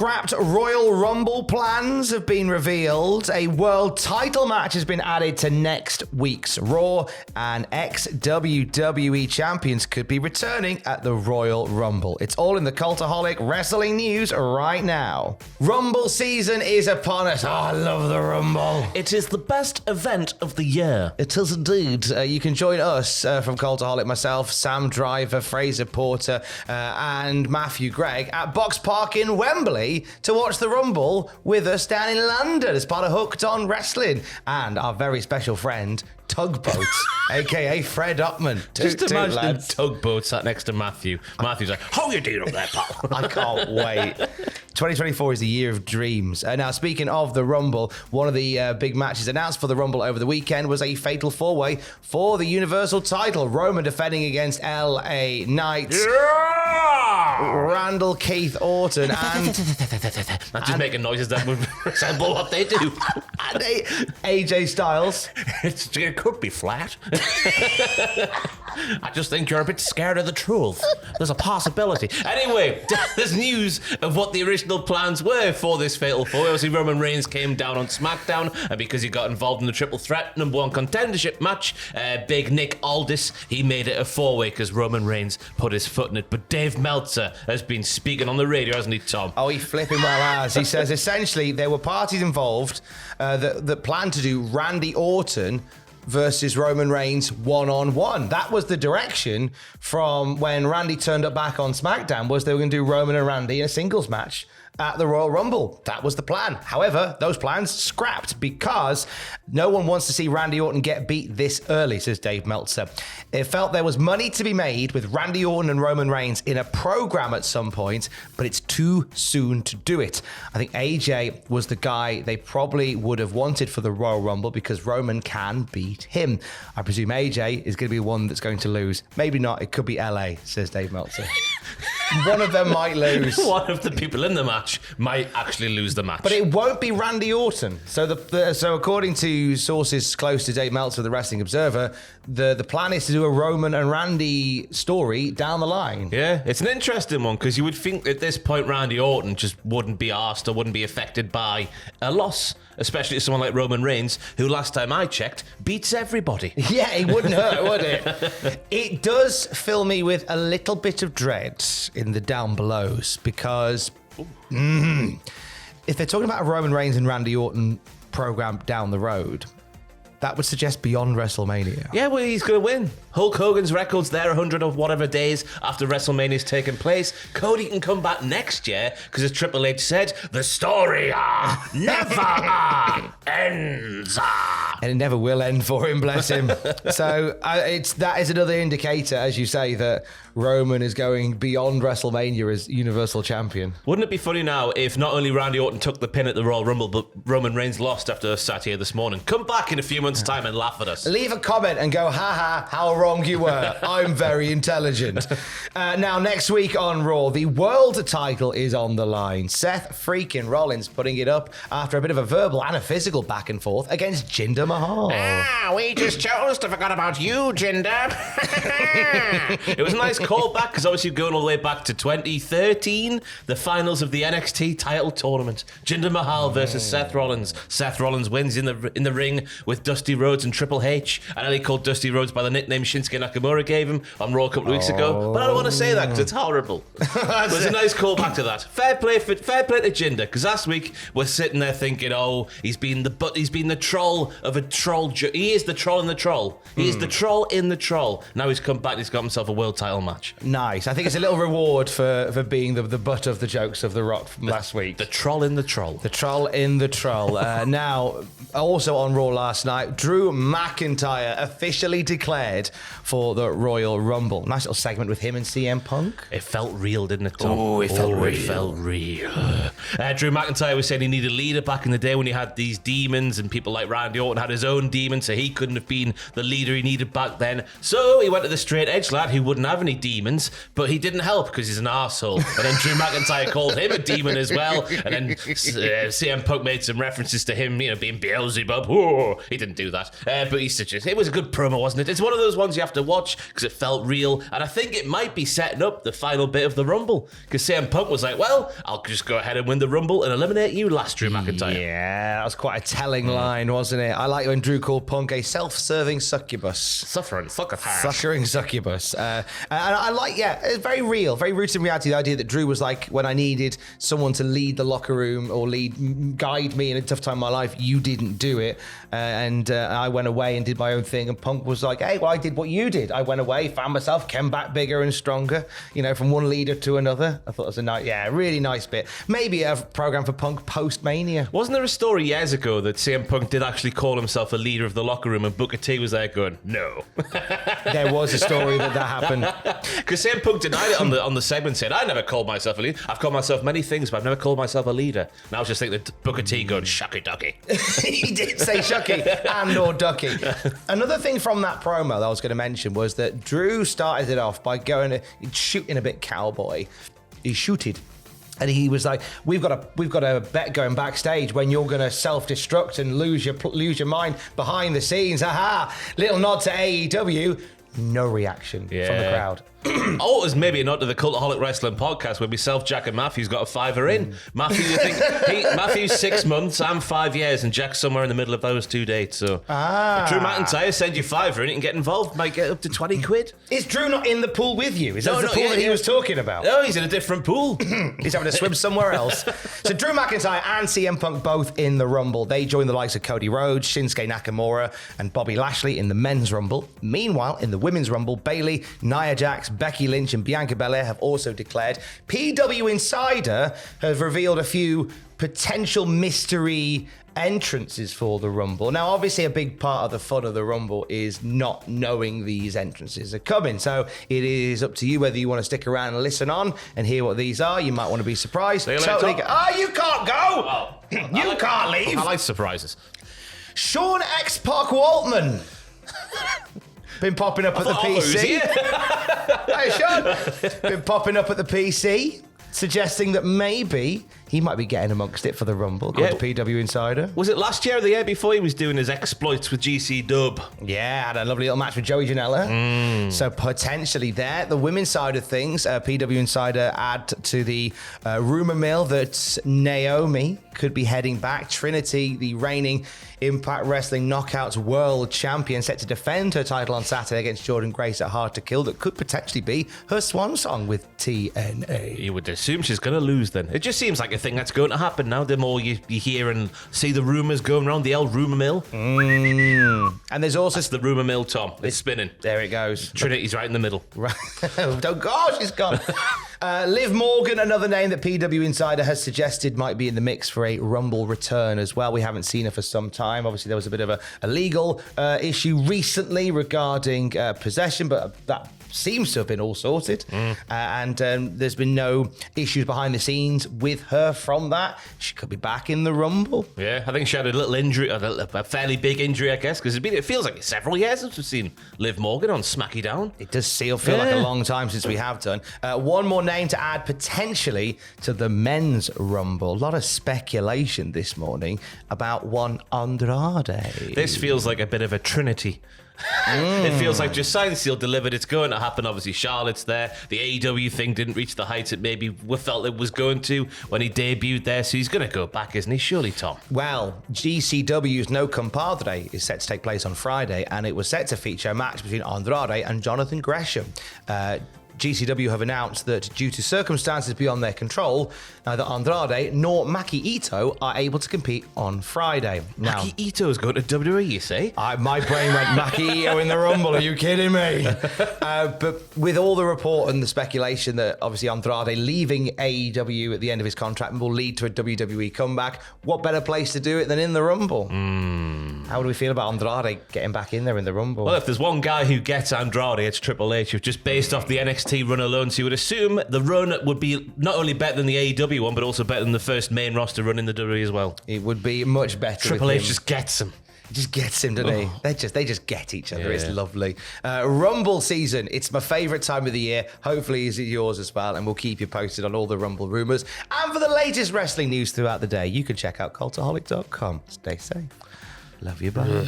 scrapped Royal Rumble plans have been revealed. A world title match has been added to next week's Raw, and ex-WWE champions could be returning at the Royal Rumble. It's all in the Cultaholic wrestling news right now. Rumble season is upon us. Oh, I love the Rumble. It is the best event of the year. It is indeed. You can join us from Cultaholic, myself, Sam Driver, Fraser Porter, and Matthew Gregg at Box Park in Wembley to watch the Rumble with us down in London as part of Hooked on Wrestling, and our very special friend Tugboat, aka Fred Upman. Just imagine Tugboat sat next to Matthew. Matthew's like, "How you doing up there, pal?" I can't wait. 2024 is the year of dreams. Now, speaking of the Rumble, one of the big matches announced for the Rumble over the weekend was a fatal four-way for the Universal title. Roman defending against LA Knight. Randall, Keith Orton, and... Not just making noises that would resemble what they do. And AJ Styles. It could be flat. I just think you're a bit scared of the truth. There's a possibility. Anyway, there's news of what the original plans were for this fatal four. Obviously, Roman Reigns came down on SmackDown, and because he got involved in the triple threat #1 contendership match, Big Nick Aldis, he made it a four-way because Roman Reigns put his foot in it. But Dave Meltzer has been speaking on the radio, hasn't he, Tom? Oh, he flipping well as. He says, essentially, there were parties involved that planned to do Randy Orton versus Roman Reigns one-on-one. That was the direction from when Randy turned up back on SmackDown, was they were going to do Roman and Randy in a singles match at the Royal Rumble. That was the plan. However, those plans scrapped because no one wants to see Randy Orton get beat this early, says Dave Meltzer. It felt there was money to be made with Randy Orton and Roman Reigns in a program at some point, but it's too soon to do it. I think AJ was the guy they probably would have wanted for the Royal Rumble because Roman can beat him. I presume AJ is going to be one that's going to lose. Maybe not. It could be LA, says Dave Meltzer. One of them might lose. One of the people in the match might actually lose the match. But it won't be Randy Orton. So so according to sources close to Dave Meltzer, the Wrestling Observer, the plan is to do a Roman and Randy story down the line. Yeah, it's an interesting one because you would think at this point Randy Orton just wouldn't be arsed or wouldn't be affected by a loss, especially to someone like Roman Reigns, who last time I checked beats everybody. Yeah, it wouldn't hurt, would it? It does fill me with a little bit of dread in the down belows because if they're talking about a Roman Reigns and Randy Orton program down the road, that would suggest beyond WrestleMania. Yeah, well, he's going to win. Hulk Hogan's record's there 100 of whatever days after WrestleMania's taken place. Cody can come back next year because, as Triple H said, the story never ends. And it never will end for him, bless him. So that is another indicator, as you say, that Roman is going beyond WrestleMania as Universal Champion. Wouldn't it be funny now if not only Randy Orton took the pin at the Royal Rumble, but Roman Reigns lost after I sat here this morning? Come back in a few months' time and laugh at us. Leave a comment and go, ha, how wrong you were. I'm very intelligent. Now, next week on Raw, the world title is on the line. Seth freaking Rollins putting it up after a bit of a verbal and a physical back and forth against Jinder Mahal. We just chose to forget about you, Jinder. It was a nice callback because obviously going all the way back to 2013, the finals of the NXT title tournament. Jinder Mahal versus Seth Rollins. Seth Rollins wins in the ring with Dusty Rhodes and Triple H. I know he called Dusty Rhodes by the nickname Shinsuke Nakamura gave him on Raw a couple of weeks ago, but I don't want to say that because it's horrible. It was a nice callback to that. Fair play to Jinder, because last week we're sitting there thinking, he's been the troll of a troll. He is the troll in the troll. He is the troll in the troll. Now he's come back. He's got himself a world title match. Nice. I think it's a little reward for being the butt of the jokes of The Rock from last week. The troll in the troll. The troll in the troll. Now, also on Raw last night, Drew McIntyre officially declared for the Royal Rumble. Nice little segment with him and CM Punk. It felt real, didn't it, Tom? Oh, it felt real. It felt real. Drew McIntyre was saying he needed a leader back in the day when he had these demons and people like Randy Orton had his own demon, so he couldn't have been the leader he needed back then. So he went to the straight edge lad who wouldn't have any demons, but he didn't help because he's an arsehole. And then Drew McIntyre called him a demon as well. And then CM Punk made some references to him, being Beelzebub. Oh, he didn't do that. But it was a good promo, wasn't it? It's one of those ones you have to watch because it felt real. And I think it might be setting up the final bit of the Rumble because CM Punk was like, well, I'll just go ahead and win the Rumble and eliminate you last, Drew McIntyre. Yeah, that was quite a telling line, wasn't it? I like when Drew called Punk a self-serving succubus. Suffering succumbus. Suffering succubus. And I like, it's very real, very rooted in reality, the idea that Drew was like, when I needed someone to lead the locker room or guide me in a tough time in my life, you didn't do it. And I went away and did my own thing. And Punk was like, hey, well, I did what you did. I went away, found myself, came back bigger and stronger, from one leader to another. I thought it was a really nice bit. Maybe a program for Punk post-Mania. Wasn't there a story years ago that CM Punk did actually call himself a leader of the locker room and Booker T was there going, no. There was a story that happened. Because CM Punk denied it on the segment, saying, I never called myself a leader. I've called myself many things, but I've never called myself a leader. And I was just thinking that Booker T going, shucky ducky. He did say shucky and or ducky. Another thing from that promo that I was going to mention was that Drew started it off by shooting a bit cowboy. He shooted. And he was like, "We've got a bet going backstage when you're going to self-destruct and lose your mind behind the scenes." Aha! Little nod to AEW. No reaction from the crowd. Oh, it was maybe a nod to the Cultaholic Wrestling podcast where myself, Jack, and Matthew's got a $5 in. Matthew's 6 months, I'm 5 years, and Jack's somewhere in the middle of those 2 dates. So, Drew McIntyre, send you $5 in it and get involved. Might get up to 20 quid. Is Drew not in the pool with you? Is that the pool that he was talking about? No, he's in a different pool. He's having to swim somewhere else. So Drew McIntyre and CM Punk both in the Rumble. They join the likes of Cody Rhodes, Shinsuke Nakamura, and Bobby Lashley in the men's Rumble. Meanwhile, in the women's Rumble, Bayley, Nia Jax, Becky Lynch and Bianca Belair have also declared. PW Insider have revealed a few potential mystery entrances for the Rumble. Now, obviously, a big part of the fun of the Rumble is not knowing these entrances are coming. So it is up to you whether you want to stick around and listen on and hear what these are. You might want to be surprised. You can't go! You can't leave! I like surprises. Sean X-Pac Waltman. Been popping up at the PC. Hey, Sean. Been popping up at the PC, suggesting that maybe he might be getting amongst it for the Rumble, according to PW Insider. Was it last year or the year before he was doing his exploits with GC Dub? Yeah, had a lovely little match with Joey Janela. So potentially there. The women's side of things, PW Insider add to the rumor mill that Naomi could be heading back. Trinity, the reigning Impact Wrestling Knockouts World Champion, set to defend her title on Saturday against Jordan Grace at Hard to Kill. That could potentially be her swan song with TNA. You would assume she's going to lose then. It just seems like a thing that's going to happen now. The more you hear and see the rumours going around, the old rumour mill. And there's also... That's the rumour mill, Tom. It's spinning. There it goes. Trinity's right in the middle. Right. Oh, gosh, she's gone. Liv Morgan, another name that PW Insider has suggested might be in the mix for a Rumble return as well. We haven't seen her for some time. Obviously, there was a bit of a legal issue recently regarding possession, but that seems to have been all sorted. And there's been no issues behind the scenes with her from that. She could be back in the Rumble. Yeah, I think she had a little injury, a fairly big injury, I guess, because it feels like it's several years since we've seen Liv Morgan on Smacky Down. It does feel like a long time since we have done. One more name to add potentially to the men's Rumble. A lot of speculation this morning about one Andrade. This feels like a bit of a trinity. It feels like just signed, sealed, delivered. It's going to happen. Obviously, Charlotte's there. The AEW thing didn't reach the heights it maybe we felt it was going to when he debuted there. So he's going to go back, isn't he? Surely, Tom. Well, GCW's No Compadre is set to take place on Friday, and it was set to feature a match between Andrade and Jonathan Gresham. GCW have announced that due to circumstances beyond their control, neither Andrade nor Maki Ito are able to compete on Friday. Now, Maki Ito's going to WWE, you say? My brain went, Maki Ito in the Rumble, are you kidding me? But with all the report and the speculation that obviously Andrade leaving AEW at the end of his contract will lead to a WWE comeback, what better place to do it than in the Rumble? How do we feel about Andrade getting back in there in the Rumble? Well, if there's one guy who gets Andrade, it's Triple H. Just based off the NXT run alone, so you would assume the run would be not only better than the AEW one, but also better than the first main roster run in the WWE as well. It would be much better. Triple H just gets him. Just gets him, doesn't he? They just get each other. It's lovely. Rumble season. It's my favourite time of the year. Hopefully, is it yours as well? And we'll keep you posted on all the Rumble rumours. And for the latest wrestling news throughout the day, you can check out cultaholic.com. Stay safe. Love you, bye.